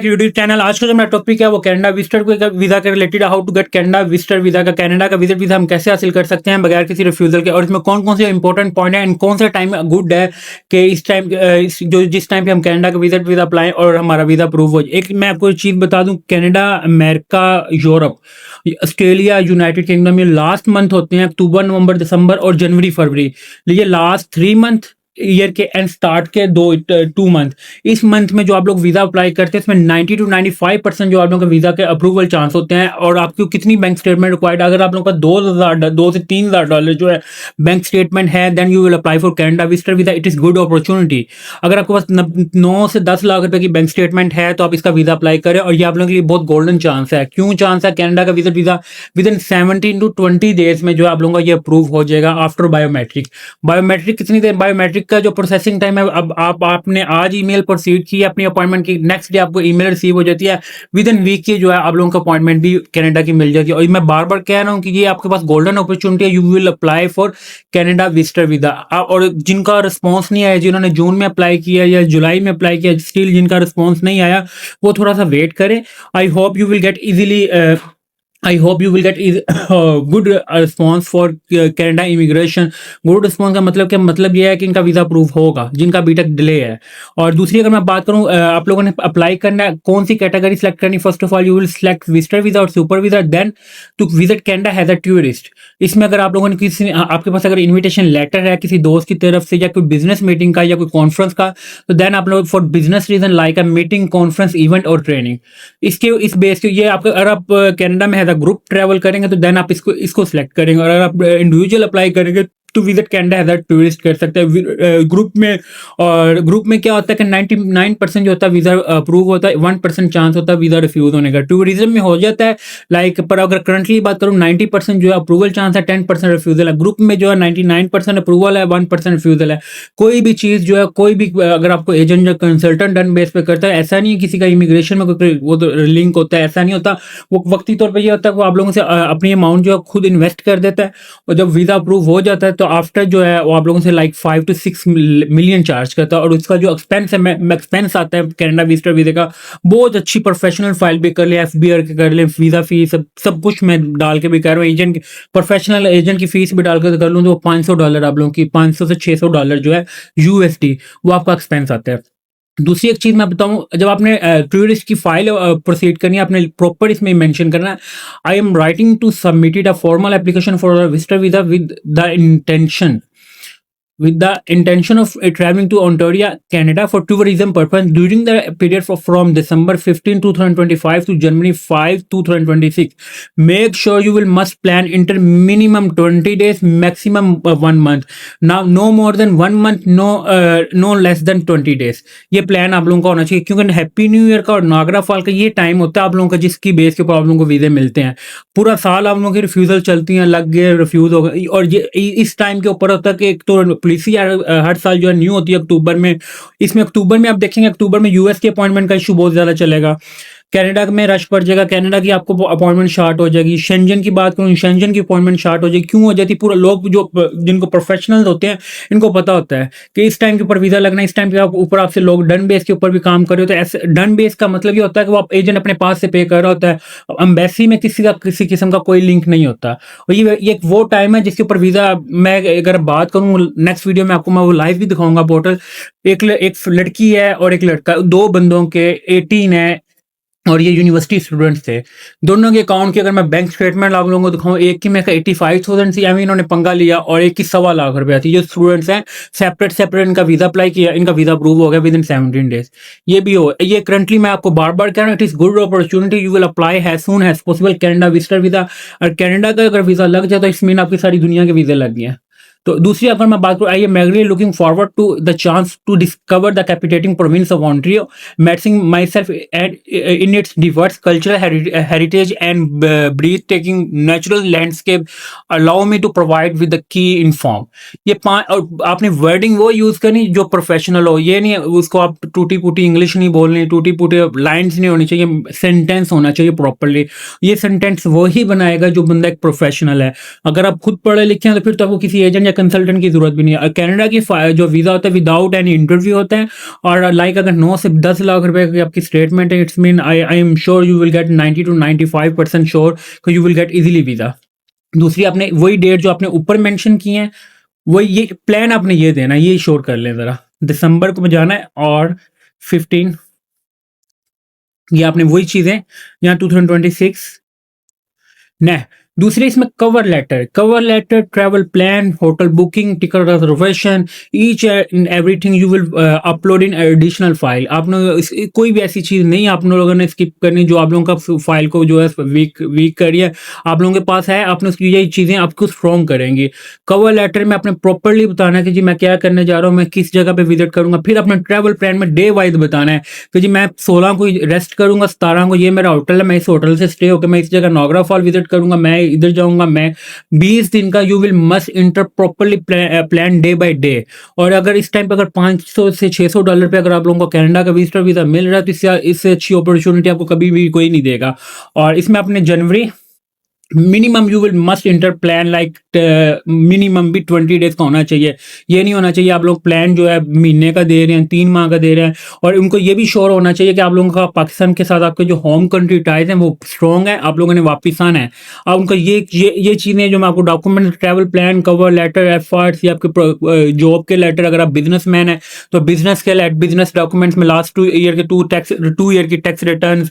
YouTube channel. आज का जो मेरा टॉपिक है वो कनाडा विजिटर वीजा के related, how to get Canada visitor visa का, कनाडा का विजिट वीजा हम कैसे हासिल कर सकते हैं बगैर किसी रिफ्यूजल के, और इसमें कौन कौन से इंपॉर्टेंट पॉइंट है एंड कौन सा टाइम गुड है कि इस टाइम जो जिस टाइम पे हम कनाडा का विजिट वीजा अप्लाई और हमारा वीजा अप्रूव हो। एक मैं आपको चीज़ बता दूं, Canada, America, Europe, Australia, United kingdom, ये लास्ट मंथ होते हैं अक्टूबर, नवंबर, दिसंबर और जनवरी, फरवरी। ये लास्ट 3 मंथ ईयर के एंड स्टार्ट के 2 मंथ। इस मंथ में जो आप लोग वीजा अप्लाई करते हैं इसमें 90 to 95% जो आप लोगों का वीजा के अप्रूवल चांस होते हैं। और आपको कितनी बैंक स्टेटमेंट रिक्वायर्ड, अगर आप लोगों का $2 से $3,000 जो है बैंक स्टेटमेंट है, then you will apply for Canada visitor visa. It is good opportunity. अगर आपके पास 9 से 10 लाख रुपए की बैंक स्टेटमेंट है तो आप इसका वीजा अप्लाई करें, और ये आप लोगों के लिए बहुत गोल्डन चांस है। क्यों चांस है? कनाडा का visit visa with in 17 to 20 days में जो आप लोगों का ये अप्रूव हो जाएगा आफ्टर बायोमेट्रिक। बायोमेट्रिक कितनी देर? बायोमेट्रिक का जो प्रोसेसिंग टाइम है, अब आपने आज ईमेल प्रोसीड की, अपनी अपॉइंटमेंट की, नेक्स्ट डे आपको ईमेल रिसीव हो जाती है। विद इन वीक की जो है आप लोगों को अपॉइंटमेंट भी कनाडा की मिल जाती है। और मैं बार बार कह रहा हूँ कि ये आपके पास गोल्डन अपॉर्चुनिटी है। You will apply for Canada visitor visa. और जिनका रिस्पॉन्स नहीं आया, जिन्होंने जून में अप्लाई किया या जुलाई में अप्लाई किया, स्टिल जिनका रिस्पॉन्स नहीं आया, वो थोड़ा सा वेट करें। I hope you will get easily good response for Canada immigration. Good response का मतलब ये है कि इनका वीजा अप्रूव होगा जिनका अभी तक डिले है। और दूसरी अगर मैं बात करूं, आप लोगों ने अप्लाई करना है, कौन सी कैटेगरी सेलेक्ट करनी? First of all you will select visitor visa or super visa, then to visit Canada as a tourist. इसमें अगर आप लोगों ने आपके पास अगर इन्विटेशन लेटर है किसी दोस्त की तरफ से या कोई बिजनेस मीटिंग का या कोई कॉन्फ्रेंस का, तो देन आप लोग for business reason like a meeting, conference, event और ट्रेनिंग, इस बेस के ये आपका, अगर आप कनाडा में ग्रुप ट्रैवल करेंगे तो देन आप इसको सिलेक्ट करेंगे। और अगर आप इंडिविजुअल अप्लाई करेंगे तो visit Canada as a tourist कर सकते हैं ग्रुप में। और ग्रुप में क्या होता है कि 99% जो होता है वीजा अप्रूव होता है, 1% चांस होता है वीजा रिफ्यूज होने का। टूरिज्म में हो जाता है लाइक, पर अगर करंटली बात करूँ 90% जो है अप्रूवल चांस है, 10% रिफ्यूजल है। ग्रुप में जो है 99% अप्रूवल है, 1% रिफ्यूजल है। कोई भी चीज़ जो है, कोई भी अगर आपको एजेंट या कंसल्टेंट डन बेस पे करता है, ऐसा नहीं है किसी का इमिग्रेशन में कोई वो तो लिंक होता है, ऐसा नहीं होता। वो वक्ती तौर पर यह होता है कि वो आप लोगों से अपनी अमाउंट जो है खुद इन्वेस्ट कर देता है, और जब वीजा अप्रूव हो जाता है तो आफ्टर जो है वो आप लोगों से लाइक 5 to 6 मिलियन चार्ज करता है। और उसका जो एक्सपेंस है, एक्सपेंस आता है कनाडा विजिटर वीजा का, बहुत अच्छी प्रोफेशनल फाइल भी कर ले, एफबीआर के कर ले, वीजा फीस सब कुछ मैं डाल के भी कर रहा हूँ, एजेंट प्रोफेशनल एजेंट की फीस भी डाल कर लूँ तो $500 आप लोगों की, $500 से $600 जो है यूएसडी, वो आपका एक्सपेंस आता है। दूसरी एक चीज मैं बताऊं, जब आपने टूरिस्ट की फाइल प्रोसीड करनी है, आपने प्रॉपर इसमें मेंशन करना है, I am writing to submitted a formal application for visitor visa with the intention of traveling to Ontario, Canada for tourism purpose during the period from December 15, 2025 to January 5, 2026. Make sure you will must plan inter minimum 20 days, maximum 1 month. Now, no more than 1 month, no less than 20 days. ये plan आप लोगों का होना चाहिए, क्योंकि happy new year का और नागरा fall का ये टाइम होता है आप लोगों का जिसकी बेस के ऊपर आप लोगों को वीजे मिलते हैं। पूरा साल आप लोगों की रिफ्यूजल चलती हैं, लग गए, रिफ्यूज हो गए, और ये इस टाइम के ऊपर होता है कि एक तो पॉलिसी हर साल जो है न्यू होती है अक्टूबर में। इसमें अक्टूबर में आप देखेंगे, अक्टूबर में यूएस की अपॉइंटमेंट का इशू बहुत ज्यादा चलेगा, कनाडा में रश पड़ जाएगा, कनाडा की आपको अपॉइंटमेंट शार्ट हो जाएगी। शेंजन की बात करूँ, शेंजन की अपॉइंटमेंट शार्ट हो जाएगी। क्यों हो जाती? पूरा लोग जो जिनको प्रोफेशनल्स होते हैं इनको पता होता है कि इस टाइम के ऊपर वीजा लगना, इस टाइम के ऊपर आपसे लोग डन बेस के ऊपर भी काम कर रहे होते हैं। ऐसे डन बेस का मतलब ये होता है कि वो आप एजेंट अपने पास से पे कर रहा होता है, एम्बेसी में किसी किस्म का कोई लिंक नहीं होता। और ये एक वो टाइम है जिसके ऊपर वीजा, मैं अगर बात करूँ नेक्स्ट वीडियो में आपको मैं वो लाइव भी दिखाऊंगा पोर्टल। एक लड़की है और एक लड़का, 2 बंदों के 18 है और ये यूनिवर्सिटी स्टूडेंट्स थे। दोनों के अकाउंट की अगर मैं बैंक स्टेटमेंट आप लोगों को दिखाऊं, एक की मैं 85,000 सी इन्होंने पंगा लिया और एक की 1.25 लाख रुपया थी। जो स्टूडेंट्स हैं सेपरेट इनका वीजा अप्लाई किया, इनका वीजा अप्रूव हो गया विद इन 17 डेज। ये भी हो, ये करंटली मैं आपको बार बार कह रहा हूँ, it is good opportunity, you will apply has soon has possible Canada visitor visa. और कनाडा का अगर वीजा लग जाए तो इस मीन आपकी सारी दुनिया के वीजे लग गए। तो दूसरी अगर मैं बात करूँ, I am mainly looking forward to the chance to discover the captivating province of Ontario, matching myself and in its diverse cultural heritage and breathtaking natural landscape allow me to provide with the key inform. ये और आपने wording वो use करनी जो professional हो, ये नहीं उसको आप टूटी फूटी इंग्लिश नहीं बोलनी, टूटी फूटी लाइन्स नहीं होनी चाहिए, सेंटेंस होना चाहिए प्रॉपरली। ये सेंटेंस वो ही बनाएगा जो बंदा एक प्रोफेशनल है। अगर आप खुद पढ़े लिखे हैं तो फिर तो आपको किसी एजेंट या कंसल्टेंट की ज़रूरत भी नहीं है। कनाडा की जो वीज़ा होता है विदाउट एनी इंटरव्यू होता है, और लाइक अगर 9 से 10 लाख रुपए की आपकी स्टेटमेंट है, it's mean I am sure you will get 90 to 95% sure कि you will get easily visa. दूसरी, आपने वही डेट जो आपने ऊपर मेंशन की है, वही ये प्लान आपने ये देना है, ये श्योर कर लें ज़रा। दिसंबर को जाना है और 15, ये आपने वही चीज़ें यहाँ 2026 न। दूसरे इसमें cover letter, travel plan, hotel booking, ticket reservation, each and everything you will upload in additional file. आपने कोई भी ऐसी चीज़ नहीं आप लोगों ने स्किप करनी जो आप लोगों का फाइल को जो है वीक करिए आप लोगों के पास है, आपने उसकी यही चीज़ें आपको स्ट्रॉन्ग करेंगी। कवर लेटर में आपने प्रॉपरली बताना है कि जी मैं क्या करने जा रहा हूँ, मैं किस जगह पे विजिट करूंगा। फिर अपने ट्रैवल प्लान में डे वाइज बताना है कि जी मैं 16 को रेस्ट करूंगा, 17 को ये मेरा होटल है, मैं इस होटल से स्टे होकर मैं इस जगह नायग्रा फॉल विजिट करूंगा, मैं इधर जाऊंगा। मैं 20 दिन का you will must inter properly plan day by day. और अगर इस टाइम पे अगर $500 से $600 पे अगर आप लोगों को कनाडा का विजिटर वीजा मिल रहा है तो इससे अच्छी अपॉर्चुनिटी आपको कभी भी कोई नहीं देगा। और इसमें अपने जनवरी minimum you will must enter plan like minimum भी 20 डेज का होना चाहिए। ये नहीं होना चाहिए आप लोग प्लान जो है महीने का दे रहे हैं, 3 माह का दे रहे हैं। और उनको ये भी श्योर होना चाहिए कि आप लोगों का पाकिस्तान के साथ आपके जो होम कंट्री टाइज हैं वो स्ट्रॉन्ग है, आप लोगों ने वापिस आना है। अब उनका ये चीज़ें जो मैं आपको document, travel plan, cover letter, efforts, या आपके जॉब के लेटर, अगर आप बिजनेसमैन है तो बिजनेस डॉक्यूमेंट्स में लास्ट 2 ईयर के 2 ईयर की टैक्स रिटर्न,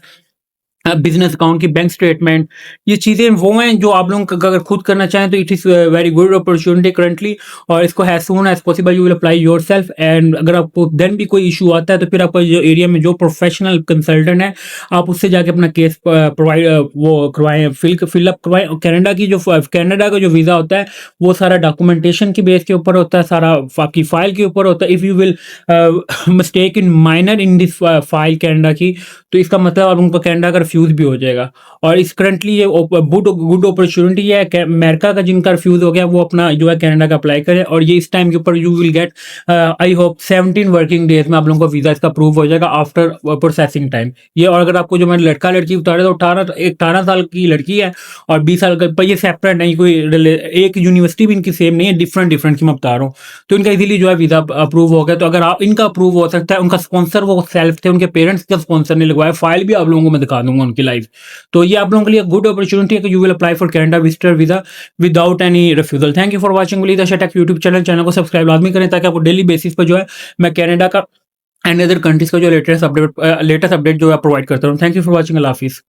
बिजनेस अकाउंट की बैंक स्टेटमेंट, ये चीज़ें वो हैं जो आप लोग अगर खुद करना चाहें तो it is very good opportunity currently. और इसको as soon as possible you will apply yourself. And अगर आपको देन भी कोई इशू आता है तो फिर आपको जो एरिया में जो प्रोफेशनल कंसल्टेंट है आप उससे जाके अपना केस प्रोवाइड वो करवाएं, फिलअप करवाएं। कनाडा का जो वीज़ा होता है वो सारा डॉक्यूमेंटेशन की बेस के ऊपर होता है, सारा आपकी फाइल के ऊपर होता है। If you will mistake in minor in this file Canada की, तो इसका मतलब आप उनको कनाडा का रिफ्यूज भी हो जाएगा। और इस करंटली ये गुड अपॉर्चुनिटी है। अमेरिका का जिनका रिफ्यूज हो गया वो अपना जो है कनाडा का अप्लाई करें, और ये इस टाइम के ऊपर you will gate I hope 17 working days में आप लोगों को वीजा इसका अप्रूव हो जाएगा आफ्टर प्रोसेसिंग टाइम। ये, और अगर आपको जो मैं लड़का लड़की बता रहा था, 18 साल की लड़की है और 20 साल का, पर ये सेपरेट नहीं, कोई एक यूनिवर्सिटी भी इनकी सेम नहीं है, डिफरेंट की मैं बता रहा हूँ। तो इनका इजीली जो है वीजा अप्रूव हो गया। तो अगर आप इनका अप्रूव हो सकता है, उनका स्पॉन्सर वो सेल्फ थे, उनके पेरेंट्स का स्पॉन्सर नहीं लगवाया, फाइल भी आप लोगों को मैं दिखा दूंगा उनकी लाइव। तो ये आप लोगों के लिए गुड अपॉर्चुनिटी है कि you will apply for Canada visitor visa without any refusal. Thank you for watching Vineet Asha take YouTube channel को सब्सक्राइब लाजमी करें ताकि आपको डेली बेसिस पर जो है मैं कनाडा का एंड अदर कंट्रीज का जो लेटेस्ट अपडेट जो है प्रोवाइड करता हूँ। थैंक यू फॉर वाचिंग, अल्लाह हाफिज़।